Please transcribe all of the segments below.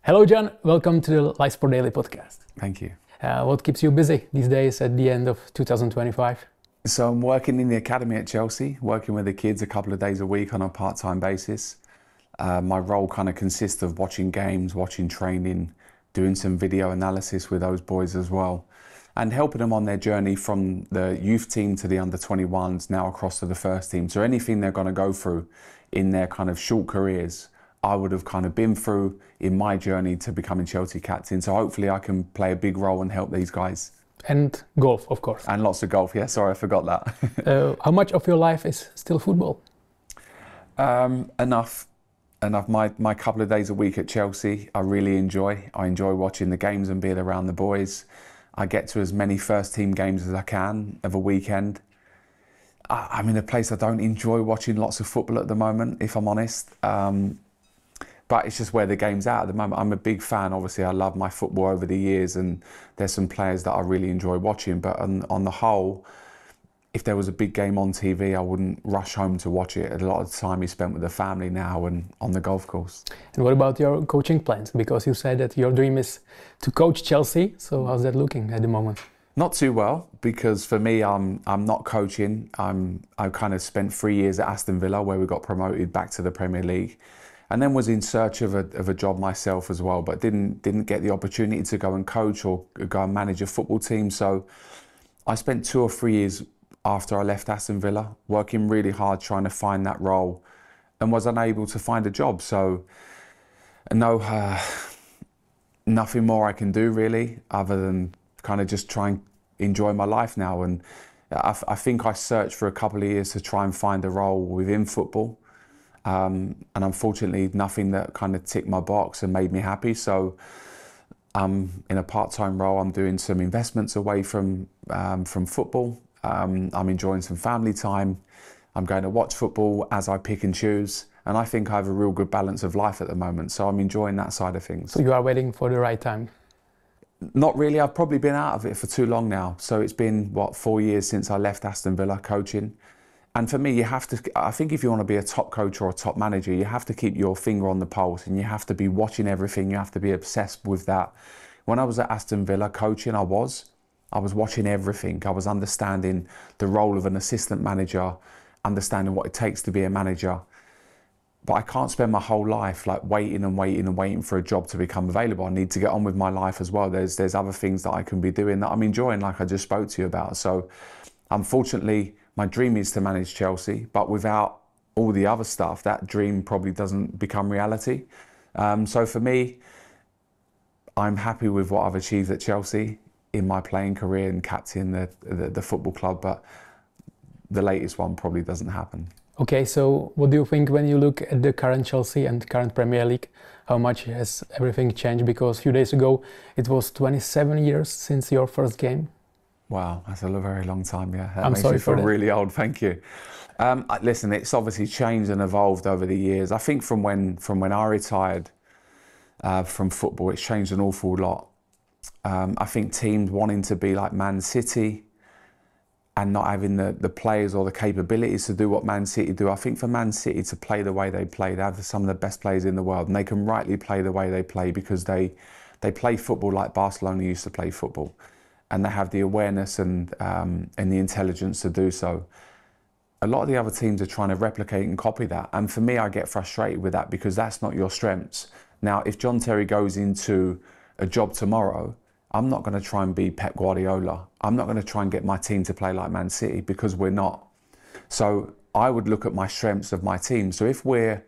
Hello, John. Welcome to the Livesport Daily podcast. Thank you. What keeps you busy these days at the end of 2025? So I'm working in the academy at Chelsea, working with the kids a couple of days a week on a part-time basis. My role kind of consists of watching games, watching training, doing some video analysis with those boys as well, and helping them on their journey from the youth team to the under-21s, now across to the first team. So anything they're going to go through in their kind of short careers, I would have kind of been through in my journey to becoming Chelsea captain. So hopefully I can play a big role and help these guys. And golf, of course. And lots of golf, yeah, sorry, I forgot that. How much of your life is still football? Enough. My couple of days a week at Chelsea, I really enjoy. I enjoy watching the games and being around the boys. I get to as many first team games as I can of a weekend. I'm in a place I don't enjoy watching lots of football at the moment, if I'm honest. But it's just where the game's at the moment. I'm a big fan, obviously. I love my football over the years, and there's some players that I really enjoy watching. But on the whole, if there was a big game on TV, I wouldn't rush home to watch it. A lot of the time is spent with the family now and on the golf course. And what about your coaching plans? Because you said that your dream is to coach Chelsea. So how's that looking at the moment? Not too well, because for me, I'm not coaching. I kind of spent 3 years at Aston Villa, where we got promoted back to the Premier League, and then was in search of a job myself as well, but didn't get the opportunity to go and coach or go and manage a football team. So I spent 2 or 3 years after I left Aston Villa working really hard trying to find that role, and was unable to find a job. So nothing more I can do really, other than kind of just try and enjoy my life now. And I think I searched for a couple of years to try and find a role within football. And unfortunately, nothing that kind of ticked my box and made me happy. So I'm in a part-time role. I'm doing some investments away from football. I'm enjoying some family time. I'm going to watch football as I pick and choose. And I think I have a real good balance of life at the moment. So I'm enjoying that side of things. So you are waiting for the right time? Not really. I've probably been out of it for too long now. So it's been, 4 years since I left Aston Villa coaching. And for me, I think if you want to be a top coach or a top manager, you have to keep your finger on the pulse, and you have to be watching everything. You have to be obsessed with that. When I was at Aston Villa coaching, I was watching everything. I was understanding the role of an assistant manager, understanding what it takes to be a manager. But I can't spend my whole life like waiting for a job to become available. I need to get on with my life as well. There's other things that I can be doing that I'm enjoying, like I just spoke to you about. So unfortunately, my dream is to manage Chelsea, but without all the other stuff, that dream probably doesn't become reality. So for me, I'm happy with what I've achieved at Chelsea in my playing career and captain the football club, but the latest one probably doesn't happen. Okay, so what do you think when you look at the current Chelsea and current Premier League? How much has everything changed? Because a few days ago, it was 27 years since your first game. Wow, that's a very long time, yeah. I'm sorry for that. Really old, thank you. Listen, it's obviously changed and evolved over the years. I think from when I retired from football, it's changed an awful lot. I think teams wanting to be like Man City and not having the players or the capabilities to do what Man City do. I think for Man City to play the way they play, they have some of the best players in the world, and they can rightly play the way they play because they play football like Barcelona used to play football. And they have the awareness and the intelligence to do so. A lot of the other teams are trying to replicate and copy that. And for me, I get frustrated with that because that's not your strengths. Now, if John Terry goes into a job tomorrow, I'm not going to try and be Pep Guardiola. I'm not going to try and get my team to play like Man City because we're not. So I would look at my strengths of my team. So if we're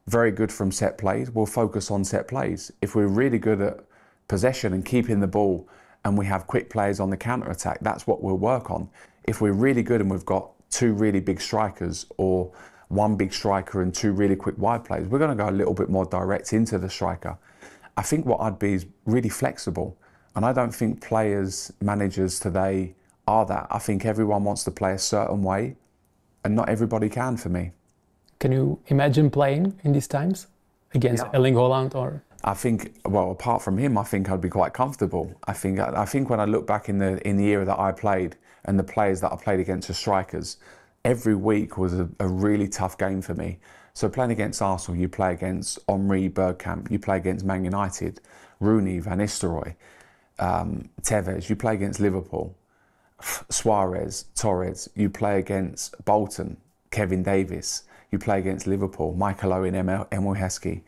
very good from set plays, we'll focus on set plays. If we're really good at possession and keeping the ball, and we have quick players on the counter-attack, that's what we'll work on. If we're really good and we've got 2 really big strikers or 1 big striker and 2 really quick wide players, we're going to go a little bit more direct into the striker. I think what I'd be is really flexible. And I don't think players, managers today are that. I think everyone wants to play a certain way, and not everybody can for me. Can you imagine playing in these times against Erling Haaland or... I think, well, apart from him, I think I'd be quite comfortable. I think when I look back in the era that I played and the players that I played against, the strikers, every week was a really tough game for me. So playing against Arsenal, you play against Henry, Bergkamp, you play against Man United, Rooney, Van Nistelrooy, Tevez, you play against Liverpool, Suarez, Torres, you play against Bolton, Kevin Davis, you play against Liverpool, Michael Owen, Emil Heskey,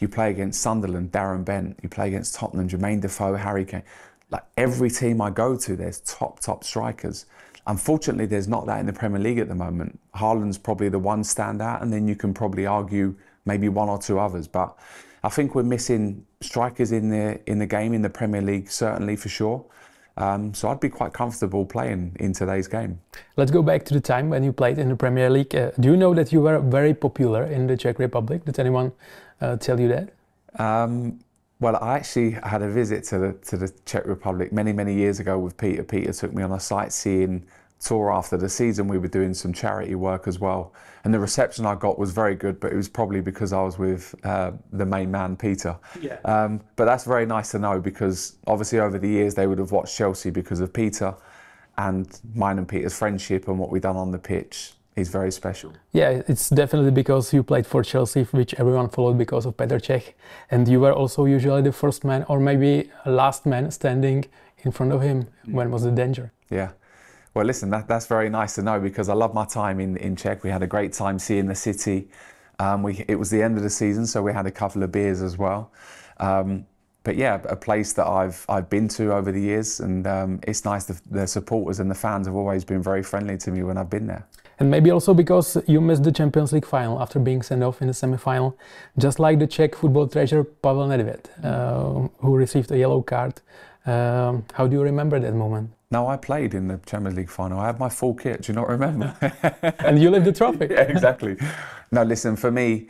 you play against Sunderland, Darren Bent, you play against Tottenham, Jermaine Defoe, Harry Kane. Like every team I go to, there's top strikers. Unfortunately, there's not that in the Premier League at the moment. Haaland's probably the one standout, and then you can probably argue maybe one or two others. But I think we're missing strikers in the game, in the Premier League, certainly for sure. So I'd be quite comfortable playing in today's game. Let's go back to the time when you played in the Premier League. Do you know that you were very popular in the Czech Republic? Did anyone tell you that? Well, I actually had a visit to the Czech Republic many years ago with Peter. Peter took me on a sightseeing tour after the season. We were doing some charity work as well. And the reception I got was very good, but it was probably because I was with the main man, Peter. Yeah. But that's very nice to know, because obviously over the years they would have watched Chelsea because of Peter, and mine and Peter's friendship and what we've done on the pitch is very special. Yeah, it's definitely because you played for Chelsea, which everyone followed because of Petra Čech, and you were also usually the first man or maybe last man standing in front of him when was the danger. Yeah. Well, listen, that's very nice to know, because I love my time in Czech. We had a great time seeing the city. It was the end of the season, so we had a couple of beers as well. But yeah, a place that I've been to over the years, and it's nice. The supporters and the fans have always been very friendly to me when I've been there. And maybe also because you missed the Champions League final after being sent off in the semi-final, just like the Czech football treasure Pavel Nedvěd, who received a yellow card. How do you remember that moment? No, I played in the Champions League final. I had my full kit. Do you not remember? And you lived the trophy. Yeah, exactly. No, listen, for me,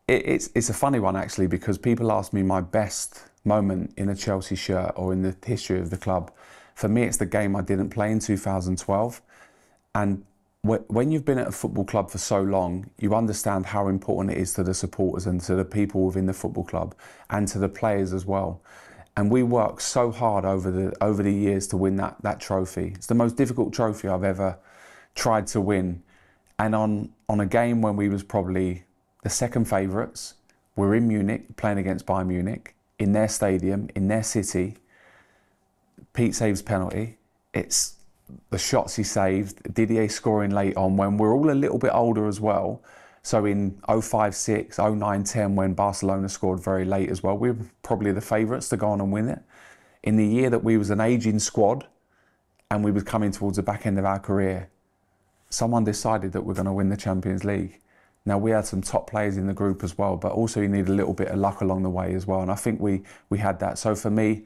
it's a funny one actually, because people ask me my best moment in a Chelsea shirt or in the history of the club. For me, it's the game I didn't play in 2012. And when you've been at a football club for so long, you understand how important it is to the supporters and to the people within the football club and to the players as well. And we worked so hard over the years to win that trophy. It's the most difficult trophy I've ever tried to win. And on a game when we was probably the second favourites, we're in Munich playing against Bayern Munich, in their stadium, in their city. Pete saves penalty. It's the shots he saved, Didier scoring late on when we're all a little bit older as well. So in 05-06, 09-10, when Barcelona scored very late as well, we were probably the favourites to go on and win it. In the year that we was an ageing squad and we was coming towards the back end of our career, someone decided that we're going to win the Champions League. Now, we had some top players in the group as well, but also you need a little bit of luck along the way as well. And I think we had that. So for me,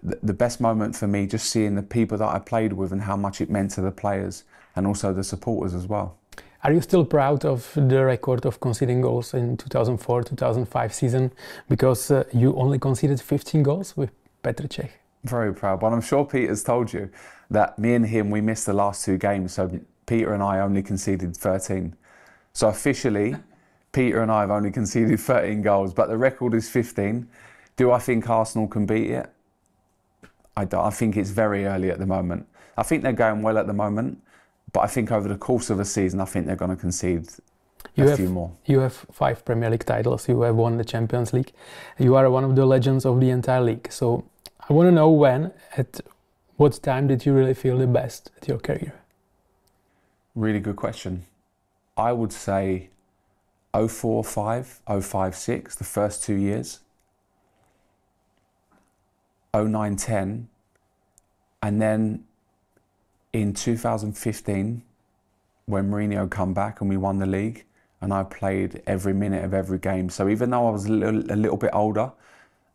the best moment for me, just seeing the people that I played with and how much it meant to the players and also the supporters as well. Are you still proud of the record of conceding goals in 2004-2005 season? Because you only conceded 15 goals with Petra Čech. Very proud, but I'm sure Peter's told you that me and him, we missed the last two games, so Peter and I only conceded 13. So officially, Peter and I have only conceded 13 goals, but the record is 15. Do I think Arsenal can beat it? I don't. I think it's very early at the moment. I think they're going well at the moment, but I think over the course of a season, I think they're going to concede a few more. You have 5 Premier League titles. You have won the Champions League. You are one of the legends of the entire league. So I want to know at what time did you really feel the best at your career? Really good question. I would say 04-05, 05-06, the first 2 years. 09-10, and then in 2015 when Mourinho come back and we won the league, and I played every minute of every game. So even though I was a little bit older,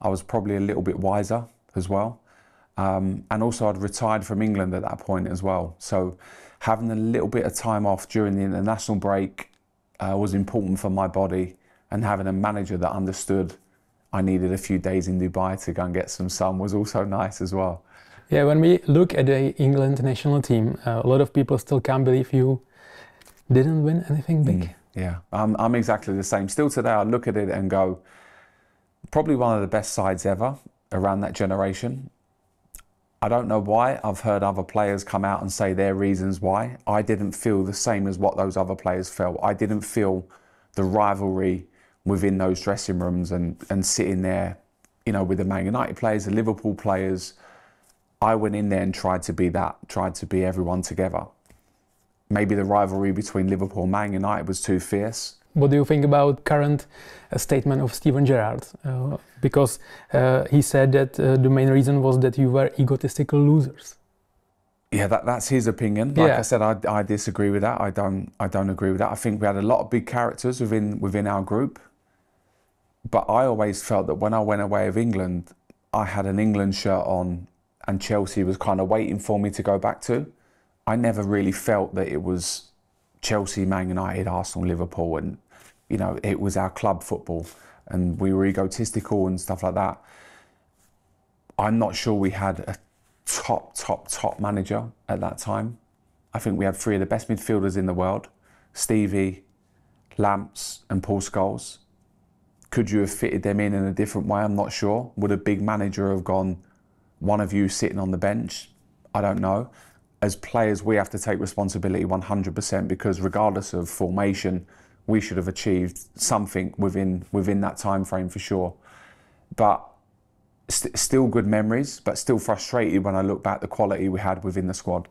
I was probably a little bit wiser as well. And also I'd retired from England at that point as well. So having a little bit of time off during the international break was important for my body, and having a manager that understood I needed a few days in Dubai to go and get some sun was also nice as well. Yeah, when we look at the England national team, a lot of people still can't believe you didn't win anything big. Yeah, I'm exactly the same. Still today, I look at it and go, probably one of the best sides ever around that generation. I don't know why. I've heard other players come out and say their reasons why. I didn't feel the same as what those other players felt. I didn't feel the rivalry within those dressing rooms and sitting there, you know, with the Man United players, the Liverpool players. I went in there and tried to be that, tried to be everyone together. Maybe the rivalry between Liverpool and Man United was too fierce. What do you think about current statement of Steven Gerrard? Because he said that the main reason was that you were egotistical losers. Yeah, that's his opinion. Like I said, I disagree with that. I don't agree with that. I think we had a lot of big characters within our group. But I always felt that when I went away of England, I had an England shirt on and Chelsea was kind of waiting for me to go back to. I never really felt that it was Chelsea, Man United, Arsenal, Liverpool, and you know, it was our club football and we were egotistical and stuff like that. I'm not sure we had a top manager at that time. I think we had three of the best midfielders in the world, Stevie, Lamps and Paul Scholes. Could you have fitted them in a different way? I'm not sure. Would a big manager have gone, one of you sitting on the bench? I don't know. As players, we have to take responsibility 100% because regardless of formation, we should have achieved something within that time frame for sure. But still good memories, but still frustrated when I look back the quality we had within the squad.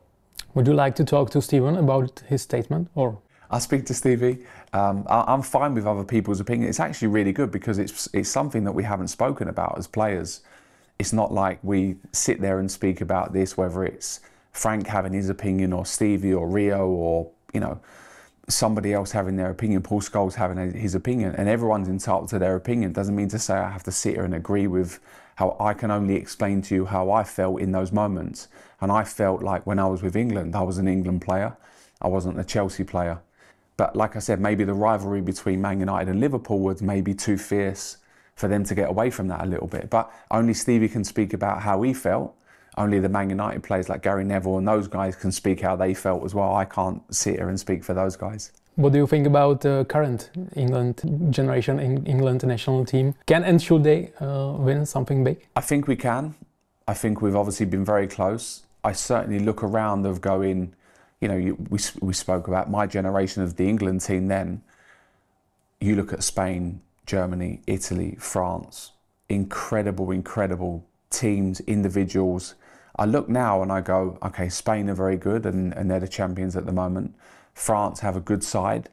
Would you like to talk to Steven about his statement, or? I speak to Stevie. I'm fine with other people's opinion. It's actually really good because it's something that we haven't spoken about as players. It's not like we sit there and speak about this, whether it's Frank having his opinion or Stevie or Rio or, you know, somebody else having their opinion, Paul Scholes having his opinion, and everyone's entitled to their opinion. Doesn't mean to say I have to sit here and agree with how I can only explain to you how I felt in those moments. And I felt like when I was with England, I was an England player. I wasn't a Chelsea player. But like I said, maybe the rivalry between Man United and Liverpool was maybe too fierce for them to get away from that a little bit. But only Stevie can speak about how he felt. Only the Man United players like Gary Neville and those guys can speak how they felt as well. I can't sit here and speak for those guys. What do you think about the current England generation, England national team? Can and should they win something big? I think we can. I think we've obviously been very close. I certainly look around of going, you know, we spoke about my generation of the England team then. You look at Spain, Germany, Italy, France. Incredible teams, individuals. I look now and I go, okay, Spain are very good and they're the champions at the moment. France have a good side.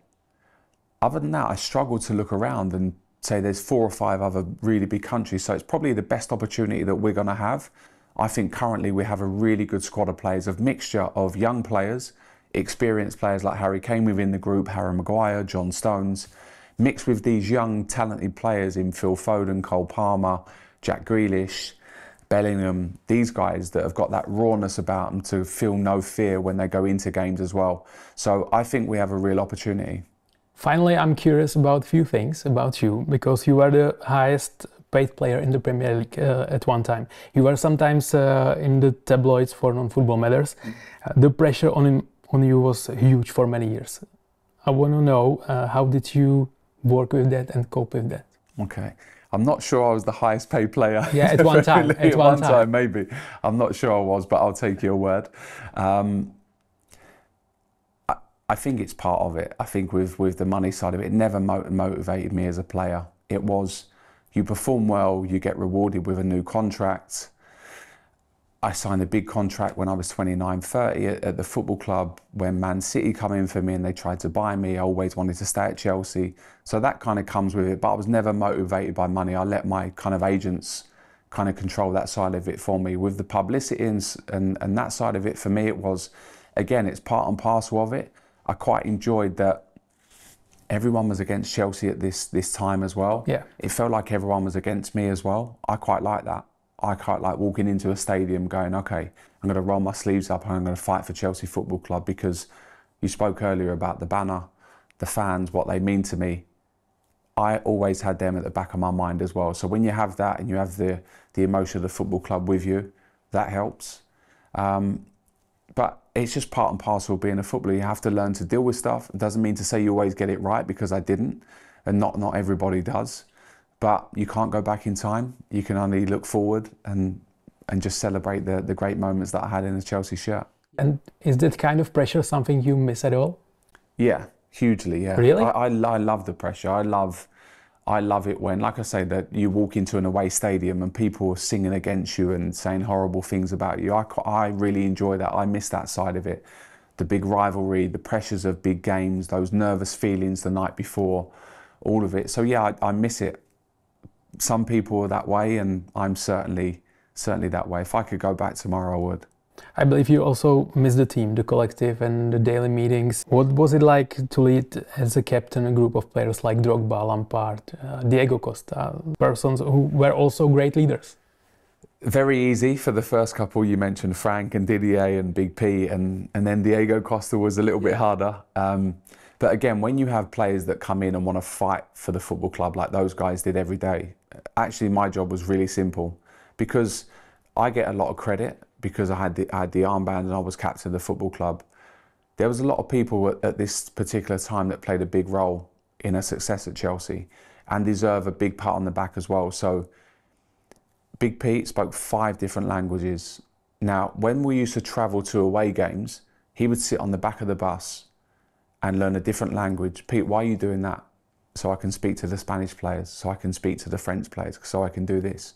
Other than that, I struggle to look around and say there's 4 or 5 other really big countries. So it's probably the best opportunity that we're going to have. I think currently we have a really good squad of players, a mixture of young players, experienced players like Harry Kane within the group, Harry Maguire, John Stones, mixed with these young talented players in Phil Foden, Cole Palmer, Jack Grealish, Bellingham, these guys that have got that rawness about them to feel no fear when they go into games as well. So I think we have a real opportunity. Finally, I'm curious about a few things about you, because you were the highest paid player in the Premier League at one time. You were sometimes in the tabloids for non-football matters. The pressure on you was huge for many years. I want to know, how did you work with that and cope with that? Okay. I'm not sure I was the highest paid player. Yeah, at one time. At one time, maybe. I'm not sure I was, but I'll take your word. I think it's part of it. I think with the money side of it, it never motivated me as a player. It was, you perform well, you get rewarded with a new contract. I signed a big contract when I was 29, 30 at the football club. When Man City come in for me and they tried to buy me, I always wanted to stay at Chelsea. So that kind of comes with it, but I was never motivated by money. I let my kind of agents kind of control that side of it for me. With the publicity and that side of it, for me, it was, again, it's part and parcel of it. I quite enjoyed that everyone was against Chelsea at this time as well. Yeah. It felt like everyone was against me as well. I quite like that. I quite like walking into a stadium going, okay, I'm going to roll my sleeves up and I'm going to fight for Chelsea Football Club, because you spoke earlier about the banner, the fans, what they mean to me. I always had them at the back of my mind as well. So when you have that and you have the emotion of the football club with you, that helps. But it's just part and parcel of being a footballer. You have to learn to deal with stuff. It doesn't mean to say you always get it right, because I didn't, and not everybody does. But you can't go back in time. You can only look forward and just celebrate the great moments that I had in the Chelsea shirt. And is that kind of pressure something you miss at all? Yeah, Hugely, yeah. Really? I love the pressure. I love it when, like I say, that you walk into an away stadium and people are singing against you and saying horrible things about you. I really enjoy that. I miss that side of it. The big rivalry, the pressures of big games, those nervous feelings the night before, all of it. So yeah, I miss it. Some people are that way, and I'm certainly that way. If I could go back tomorrow, I would. I believe you also miss the team, the collective and the daily meetings. What was it like to lead as a captain a group of players like Drogba, Lampard, Diego Costa, persons who were also great leaders? Very easy for the first couple. You mentioned Frank and Didier and Big P, and then Diego Costa was a little bit harder. But again, when you have players that come in and want to fight for the football club like those guys did every day, actually my job was really simple, because I get a lot of credit because I had the armband and I was captain of the football club. There was a lot of people at this particular time that played a big role in a success at Chelsea and deserve a big pat on the back as well. So Big Pete spoke 5 different languages. Now, when we used to travel to away games, he would sit on the back of the bus and learn a different language. Pete, why are you doing that? So I can speak to the Spanish players, so I can speak to the French players, so I can do this.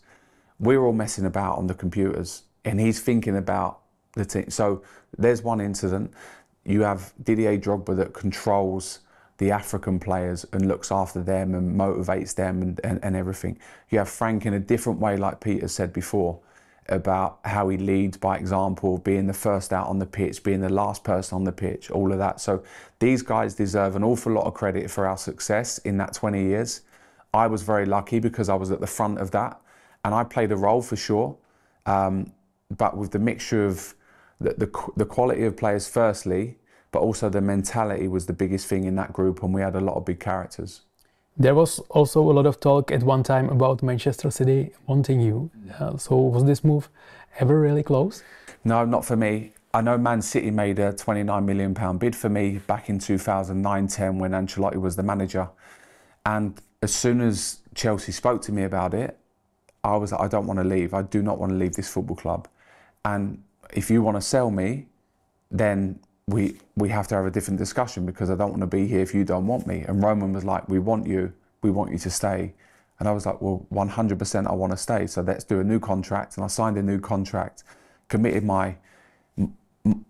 We're all messing about on the computers and he's thinking about the team. So there's one incident. You have Didier Drogba that controls the African players and looks after them and motivates them and everything. You have Frank in a different way, like Peter said before, about how he leads by example, being the first out on the pitch, being the last person on the pitch, all of that. So these guys deserve an awful lot of credit for our success in that 20 years. I was very lucky because I was at the front of that and I played a role for sure. But with the mixture of the quality of players firstly, but also the mentality was the biggest thing in that group, and we had a lot of big characters. There was also a lot of talk at one time about Manchester City wanting you. So was this move ever really close? No, not for me. I know Man City made a £29 million bid for me back in 2009-10 when Ancelotti was the manager. And as soon as Chelsea spoke to me about it, I was like, I don't want to leave. I do not want to leave this football club. And if you want to sell me, then we have to have a different discussion because I don't want to be here if you don't want me. And Roman was like, we want you to stay. And I was like, well, 100% I want to stay. So let's do a new contract. And I signed a new contract, committed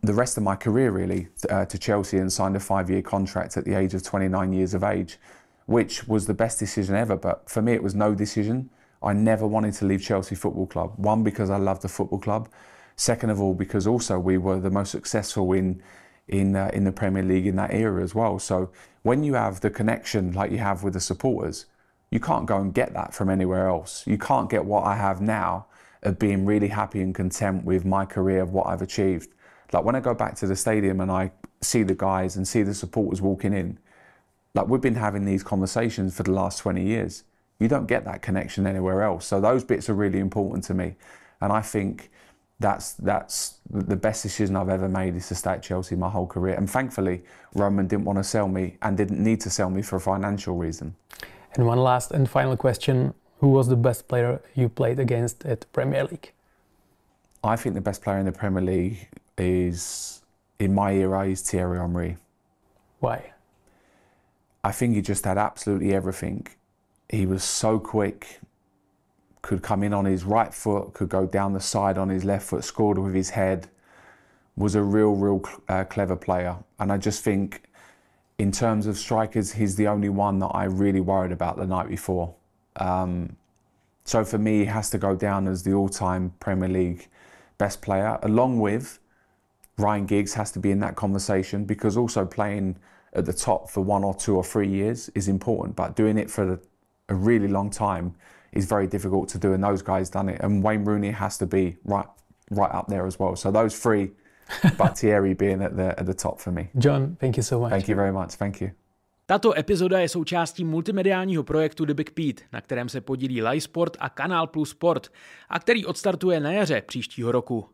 the rest of my career really to Chelsea and signed a 5-year contract at the age of 29 years of age, which was the best decision ever. But for me, it was no decision. I never wanted to leave Chelsea Football Club. One, because I loved the football club. Second of all, because also we were the most successful in the Premier League in that era as well. So when you have the connection like you have with the supporters, you can't go and get that from anywhere else. You can't get what I have now of being really happy and content with my career, of what I've achieved. Like when I go back to the stadium and I see the guys and see the supporters walking in, like we've been having these conversations for the last 20 years. You don't get that connection anywhere else. So those bits are really important to me. And I think that's the best decision I've ever made, is to stay at Chelsea my whole career. And thankfully, Roman didn't want to sell me and didn't need to sell me for a financial reason. And one last and final question. Who was the best player you played against at Premier League? I think the best player in the Premier League is, in my era, is Thierry Henry. Why? I think he just had absolutely everything. He was so quick, could come in on his right foot, could go down the side on his left foot, scored with his head, was a real clever player. And I just think in terms of strikers, he's the only one that I really worried about the night before. So for me, he has to go down as the all-time Premier League best player, along with Ryan Giggs has to be in that conversation, because also playing at the top for 1 or 2 or 3 years is important, but doing it for a really long time is very difficult to do, and those guys done it. And Wayne Rooney has to be right up there as well. So those 3, but Thierry being at the top for me. John, thank you so much. Thank you very much. Thank you. Tato epizoda je součástí multimediálního projektu The Big Pete, na kterém se podílí Livesport a CANAL Sport a který odstartuje na jaře příštího roku.